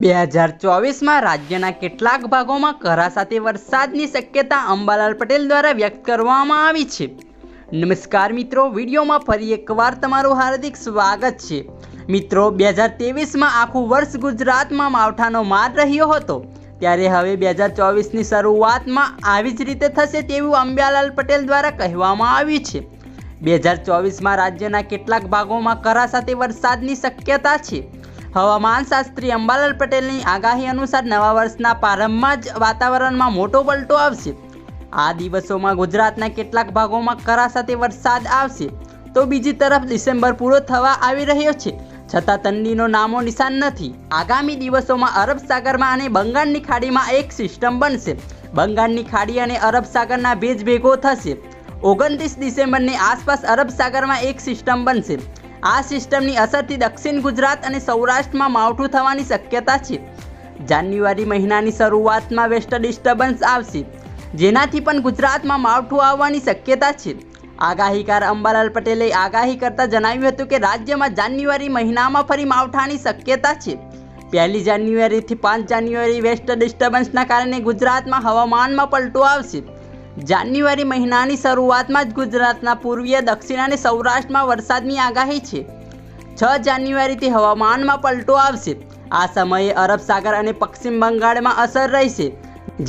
2024 રાજ્યના કેટલાક ભાગોમાં કરા સાથે વરસાદની શક્યતા અંબાલાલ પટેલ દ્વારા વ્યક્ત કરવામાં આવી છે। નમસ્કાર મિત્રો, વિડીયોમાં ફરી એકવાર તમારું હાર્દિક સ્વાગત છે। મિત્રો, 2023માં આખું વર્ષ ગુજરાતમાં માવઠાનો માર રહ્યો હતો, ત્યારે હવે 2024ની શરૂઆતમાં આવી જ રીતે થશે તેવું અંબાલાલ પટેલ દ્વારા કહેવામાં આવ્યું છે। 2024માં રાજ્યના કેટલાક ભાગોમાં કરા સાથે વરસાદની શક્યતા છે। હવામાન શાસ્ત્રી અંબાલાલ પટેલની આગાહી અનુસાર નવા વર્ષના પ્રારંભમાં જ વાતાવરણમાં મોટો પલટો આવશે। આ દિવસોમાં ગુજરાતના કેટલાક ભાગોમાં કરા સાથે વરસાદ આવશે, તો બીજી તરફ ડિસેમ્બર પૂરો થવા આવી રહ્યો છે, છતાં ઠંડીનો નામો નિશાન નથી। આગામી દિવસોમાં અરબ સાગરમાં અને બંગાળની ખાડીમાં એક સિસ્ટમ બનશે। બંગાળની ખાડી અને અરબ સાગરના ભેજ ભેગો થશે। 29 ડિસેમ્બરની આસપાસ અરબ સાગરમાં એક સિસ્ટમ બનશે। આ સિસ્ટમની અસરથી દક્ષિણ ગુજરાત અને સૌરાષ્ટ્રમાં માવઠું થવાની શક્યતા છે। જાન્યુઆરી મહિનાની શરૂઆતમાં વેસ્ટ ડિસ્ટર્બન્સ આવશે, જેનાથી પણ ગુજરાતમાં માવઠું આવવાની શક્યતા છે। આગાહીકાર અંબાલાલ પટેલે આગાહી કરતા જણાવ્યું હતું કે રાજ્યમાં જાન્યુઆરી મહિનામાં ફરી માવઠાની શક્યતા છે। 1 જાન્યુઆરીથી 5 જાન્યુઆરી વેસ્ટ ડિસ્ટર્બન્સના કારણે ગુજરાતમાં હવામાનમાં પલટો આવશે। જાન્યુઆરી મહિનાની શરૂઆતમાં જ ગુજરાતના પૂર્વીય, દક્ષિણ અને સૌરાષ્ટ્રમાં વરસાદની આગાહી છે। 6 જાન્યુઆરીથી હવામાનમાં પલટો આવશે। આ સમયે અરબ સાગર અને પશ્ચિમ બંગાળમાં અસર રહેશે,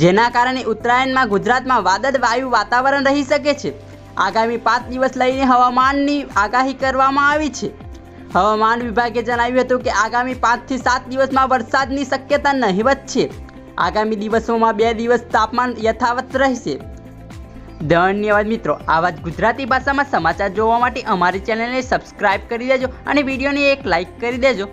જેના કારણે ઉત્તરાયણમાં ગુજરાતમાં વાદળવાયુ વાતાવરણ રહી શકે છે। આગામી 5 દિવસ લઈને હવામાનની આગાહી કરવામાં આવી છે। હવામાન વિભાગે જણાવ્યું હતું કે આગામી 5 થી 7 દિવસમાં વરસાદની શક્યતા નહિવત છે। આગામી દિવસોમાં 2 દિવસ તાપમાન યથાવત રહેશે। ધન્યવાદ મિત્રો, આવા જ ગુજરાતી ભાષામાં સમાચાર જોવા માટે અમારી ચેનલને સબસ્ક્રાઇબ કરી દેજો અને વિડીયોને એક લાઇક કરી દેજો।